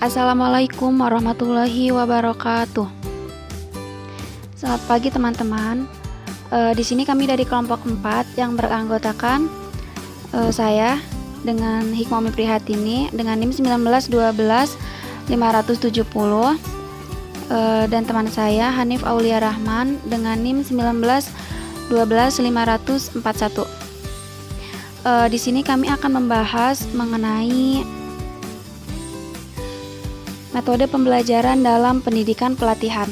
Assalamualaikum warahmatullahi wabarakatuh. Selamat pagi teman-teman. Di sini kami dari kelompok 4 yang beranggotakan saya dengan Hikmah Prihatini dengan NIM 1912-570 dan teman saya Hanif Aulia Rahman dengan NIM 1912-541. Di sini kami akan membahas mengenai metode pembelajaran dalam pendidikan pelatihan,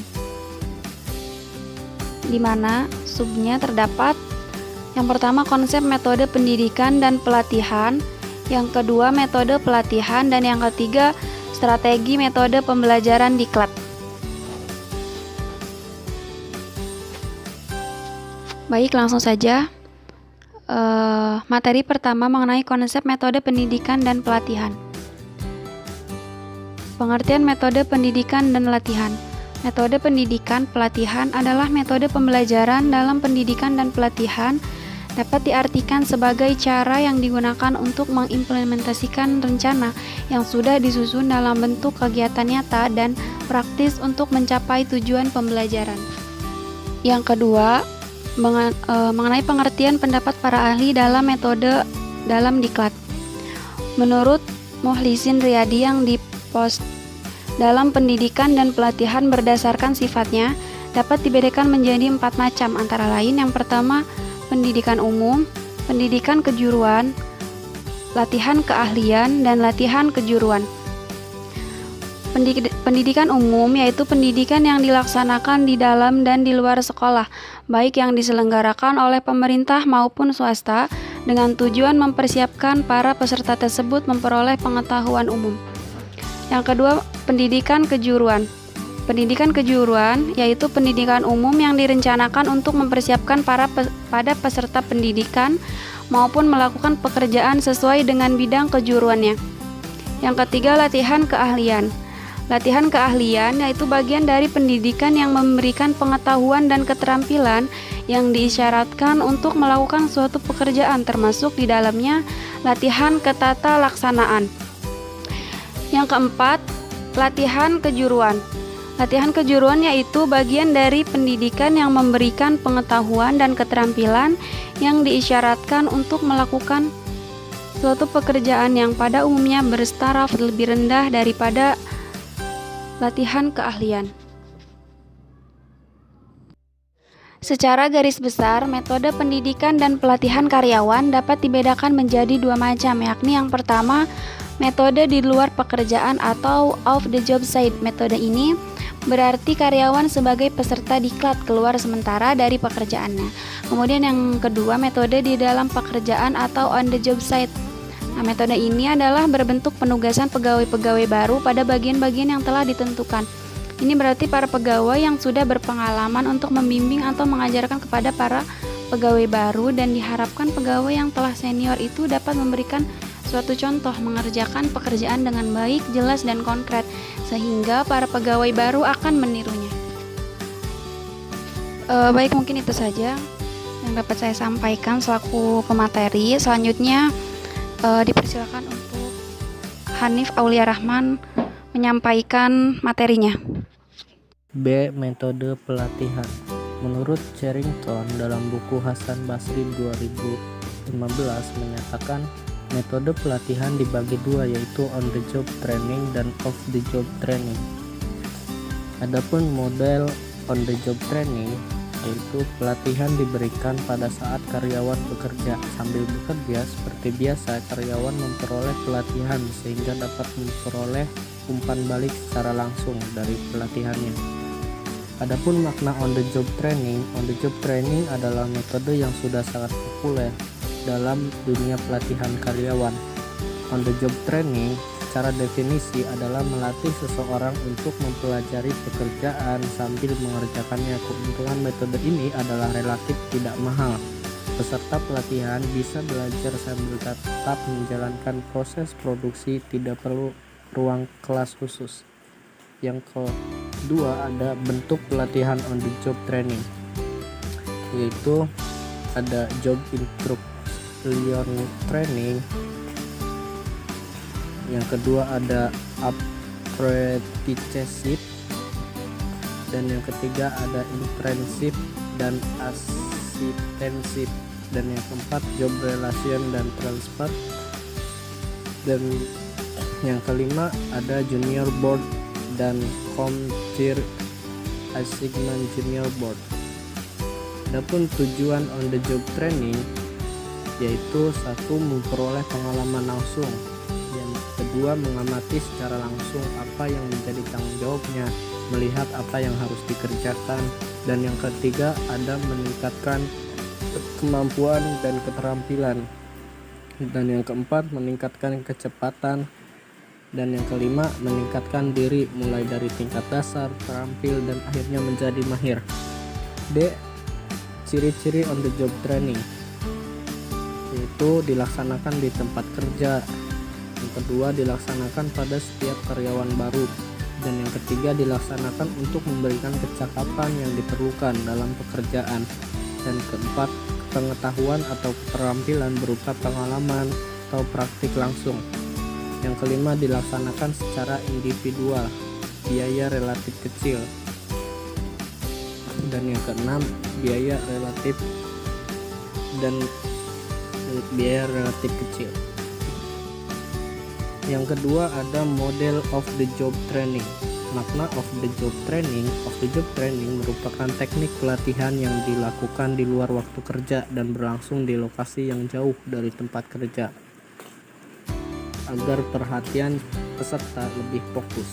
di mana subnya terdapat yang pertama konsep metode pendidikan dan pelatihan, yang kedua metode pelatihan, dan yang ketiga strategi metode pembelajaran diklat. Baik, langsung saja. Materi pertama mengenai konsep metode pendidikan dan pelatihan. Pengertian metode pendidikan dan latihan. Metode pendidikan pelatihan adalah metode pembelajaran dalam pendidikan dan pelatihan, dapat diartikan sebagai cara yang digunakan untuk mengimplementasikan rencana yang sudah disusun dalam bentuk kegiatan nyata dan praktis untuk mencapai tujuan pembelajaran. Yang kedua, mengenai pengertian pendapat para ahli dalam metode dalam diklat. Menurut Muhlisin Riyadi yang dipost dalam pendidikan dan pelatihan berdasarkan sifatnya dapat dibedakan menjadi 4 macam, antara lain yang pertama pendidikan umum, pendidikan kejuruan, latihan keahlian, dan latihan kejuruan. Pendidikan umum yaitu pendidikan yang dilaksanakan di dalam dan di luar sekolah, baik yang diselenggarakan oleh pemerintah maupun swasta, dengan tujuan mempersiapkan para peserta tersebut memperoleh pengetahuan umum. Yang kedua, pendidikan kejuruan. Pendidikan kejuruan yaitu pendidikan umum yang direncanakan untuk mempersiapkan pada peserta pendidikan maupun melakukan pekerjaan sesuai dengan bidang kejuruannya. Yang ketiga, latihan keahlian. Latihan keahlian yaitu bagian dari pendidikan yang memberikan pengetahuan dan keterampilan yang diisyaratkan untuk melakukan suatu pekerjaan, termasuk di dalamnya latihan ketata laksanaan. Yang keempat, latihan kejuruan. Latihan kejuruan yaitu bagian dari pendidikan yang memberikan pengetahuan dan keterampilan yang diisyaratkan untuk melakukan suatu pekerjaan yang pada umumnya bertaraf lebih rendah daripada latihan keahlian. Secara garis besar, metode pendidikan dan pelatihan karyawan dapat dibedakan menjadi 2 macam, yakni yang pertama, metode di luar pekerjaan atau off the job site. Metode ini berarti karyawan sebagai peserta diklat keluar sementara dari pekerjaannya. Kemudian yang kedua, metode di dalam pekerjaan atau on the job site. Nah, metode ini adalah berbentuk penugasan pegawai-pegawai baru pada bagian-bagian yang telah ditentukan. Ini berarti para pegawai yang sudah berpengalaman untuk membimbing atau mengajarkan kepada para pegawai baru, dan diharapkan pegawai yang telah senior itu dapat memberikan suatu contoh mengerjakan pekerjaan dengan baik, jelas, dan konkret, sehingga para pegawai baru akan menirunya. Baik, mungkin itu saja yang dapat saya sampaikan selaku pemateri. Selanjutnya dipersilakan untuk Hanif Aulia Rahman menyampaikan materinya. B. Metode pelatihan. Menurut Charrington dalam buku Hasan Basri 2015 menyatakan metode pelatihan dibagi 2, yaitu on the job training dan off the job training. Adapun model on the job training yaitu pelatihan diberikan pada saat karyawan bekerja. Sambil bekerja seperti biasa, karyawan memperoleh pelatihan sehingga dapat memperoleh umpan balik secara langsung dari pelatihannya. Adapun makna on the job training adalah metode yang sudah sangat populer dalam dunia pelatihan karyawan. On the job training secara definisi adalah melatih seseorang untuk mempelajari pekerjaan sambil mengerjakannya. Keuntungan metode ini adalah relatif tidak mahal. Peserta pelatihan bisa belajar sambil tetap menjalankan proses produksi, tidak perlu ruang kelas khusus. Yang kedua, ada bentuk pelatihan on the job training, yaitu ada job instruction training, yang kedua ada apprenticeship, dan yang ketiga ada internship dan assistantship, dan yang keempat job relation dan transfer, dan yang kelima ada junior board dan career assignment junior board. Adapun tujuan on the job training yaitu satu, memperoleh pengalaman langsung, yang kedua mengamati secara langsung apa yang menjadi tanggung jawabnya, melihat apa yang harus dikerjakan, dan yang ketiga ada meningkatkan kemampuan dan keterampilan, dan yang keempat meningkatkan kecepatan, dan yang kelima meningkatkan diri mulai dari tingkat dasar, terampil, dan akhirnya menjadi mahir. D. Ciri-ciri on the job training yaitu dilaksanakan di tempat kerja, yang kedua dilaksanakan pada setiap karyawan baru, dan yang ketiga dilaksanakan untuk memberikan kecakapan yang diperlukan dalam pekerjaan, dan keempat pengetahuan atau keterampilan berupa pengalaman atau praktik langsung, yang kelima dilaksanakan secara individual, biaya relatif kecil, dan yang keenam biaya relatif kecil. Yang kedua ada model of the job training. Makna of the job training merupakan teknik pelatihan yang dilakukan di luar waktu kerja dan berlangsung di lokasi yang jauh dari tempat kerja agar perhatian peserta lebih fokus.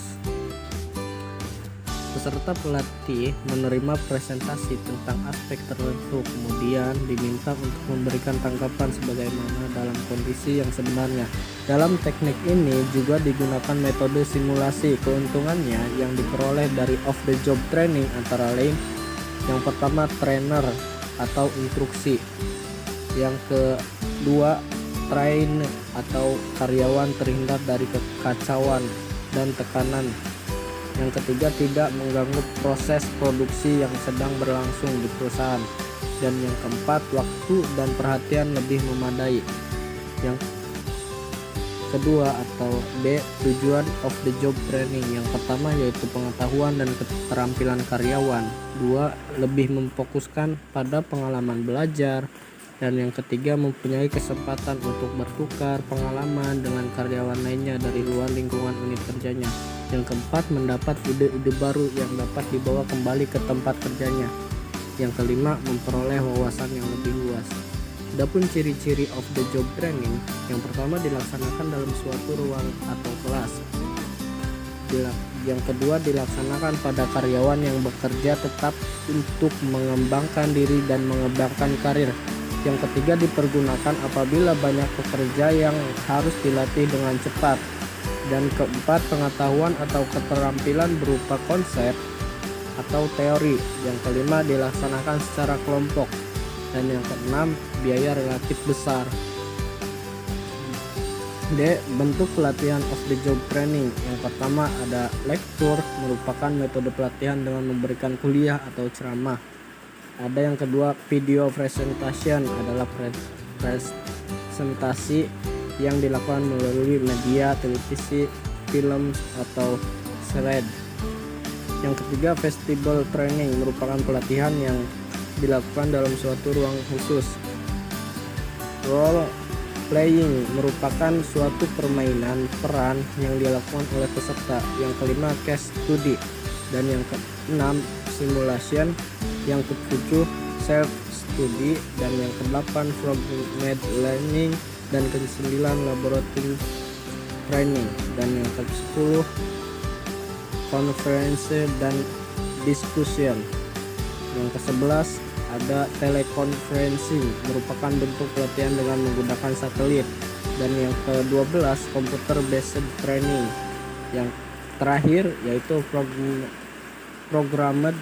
Peserta pelatih menerima presentasi tentang aspek tertentu, kemudian diminta untuk memberikan tanggapan sebagaimana dalam kondisi yang sebenarnya. Dalam teknik ini juga digunakan metode simulasi. Keuntungannya yang diperoleh dari off the job training antara lain: yang pertama trainer atau instruksi, yang kedua train atau karyawan terhindar dari kekacauan dan tekanan, yang ketiga tidak mengganggu proses produksi yang sedang berlangsung di perusahaan, dan yang keempat waktu dan perhatian lebih memadai. Yang kedua atau D, tujuan of the job training. Yang pertama yaitu pengetahuan dan keterampilan karyawan, dua lebih memfokuskan pada pengalaman belajar, dan yang ketiga mempunyai kesempatan untuk bertukar pengalaman dengan karyawan lainnya dari luar lingkungan unit kerjanya. Yang keempat mendapat ide-ide baru yang dapat dibawa kembali ke tempat kerjanya. Yang kelima memperoleh wawasan yang lebih luas. Adapun ciri-ciri of the job training, yang pertama dilaksanakan dalam suatu ruang atau kelas. Yang kedua dilaksanakan pada karyawan yang bekerja tetap untuk mengembangkan diri dan mengembangkan karir. Yang ketiga dipergunakan apabila banyak pekerja yang harus dilatih dengan cepat. Dan keempat pengetahuan atau keterampilan berupa konsep atau teori. Yang kelima dilaksanakan secara kelompok, dan yang keenam biaya relatif besar. D. Bentuk pelatihan of the job training. Yang pertama ada lecture, merupakan metode pelatihan dengan memberikan kuliah atau ceramah. Ada yang kedua video presentation, adalah presentasi yang dilakukan melalui media televisi, film, atau slide. Yang ketiga festival training, merupakan pelatihan yang dilakukan dalam suatu ruang khusus. Role playing, merupakan suatu permainan peran yang dilakukan oleh peserta. Yang kelima case study, dan yang keenam simulation. Yang ketujuh self study, dan yang kedelapan fragmented learning, dan ke-9 laboratory training, dan yang ke-10 conference dan discussion. Yang ke-11 ada teleconferencing, merupakan bentuk pelatihan dengan menggunakan satelit, dan yang ke-12 computer based training. Yang terakhir yaitu programmed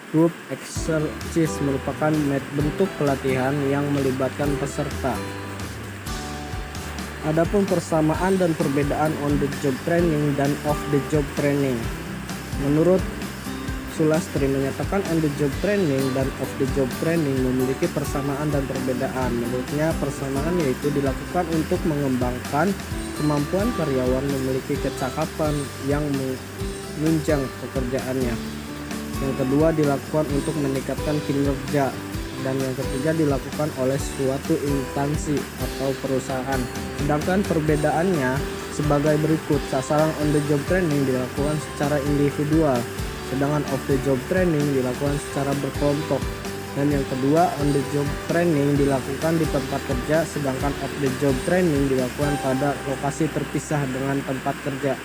group exercise, merupakan bentuk pelatihan yang melibatkan peserta. Adapun persamaan dan perbedaan on the job training dan off the job training. Menurut Sulastri menyatakan on the job training dan off the job training memiliki persamaan dan perbedaan. Menurutnya persamaan yaitu dilakukan untuk mengembangkan Kemampuan karyawan memiliki kecakapan yang menunjang pekerjaannya. Yang kedua dilakukan untuk meningkatkan kinerja. Dan yang ketiga dilakukan oleh suatu instansi atau perusahaan. Sedangkan perbedaannya sebagai berikut. Sasaran on the job training dilakukan secara individual, sedangkan off the job training dilakukan secara berkelompok. Dan yang kedua, on the job training dilakukan di tempat kerja, sedangkan off the job training dilakukan pada lokasi terpisah dengan tempat kerja.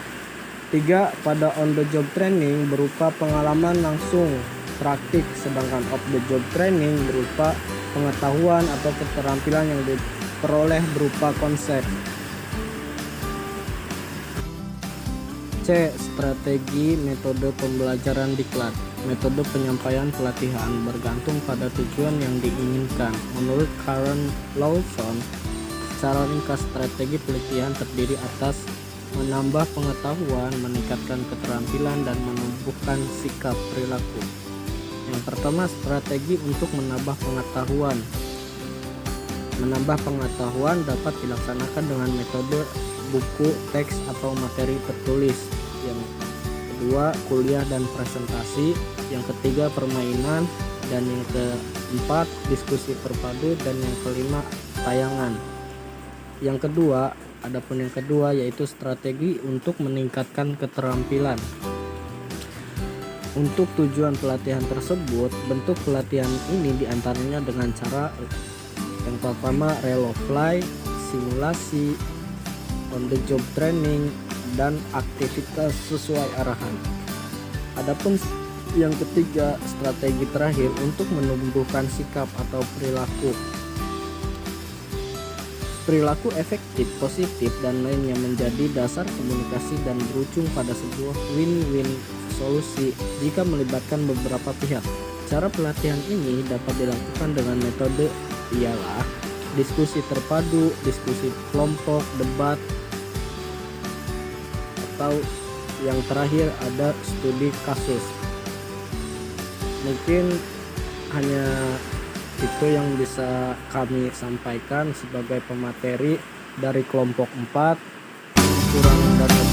3. Pada on the job training berupa pengalaman langsung praktik, sedangkan off the job training berupa pengetahuan atau keterampilan yang diperoleh berupa konsep. C. Strategi metode pembelajaran diklat. Metode penyampaian pelatihan bergantung pada tujuan yang diinginkan. Menurut Karen Lawson, secara ringkas strategi pelatihan terdiri atas menambah pengetahuan, meningkatkan keterampilan, dan menumbuhkan sikap perilaku. Yang pertama, strategi untuk menambah pengetahuan. Menambah pengetahuan dapat dilaksanakan dengan metode buku, teks, atau materi tertulis. Yang kedua, kuliah dan presentasi. Yang ketiga, permainan. Dan yang keempat, diskusi terpadu. Dan yang kelima, tayangan. Yang kedua yaitu strategi untuk meningkatkan keterampilan. Untuk tujuan pelatihan tersebut, bentuk pelatihan ini diantaranya dengan cara yang pertama relo play, simulasi, on the job training, dan aktivitas sesuai arahan. Adapun yang ketiga, strategi terakhir untuk menumbuhkan sikap atau perilaku. Perilaku efektif, positif, dan lainnya menjadi dasar komunikasi dan berujung pada sebuah win-win solusi jika melibatkan beberapa pihak. Cara pelatihan ini dapat dilakukan dengan metode ialah diskusi terpadu, diskusi kelompok, debat, atau yang terakhir ada studi kasus. Mungkin hanya itu yang bisa kami sampaikan sebagai pemateri dari kelompok 4. Kurang dan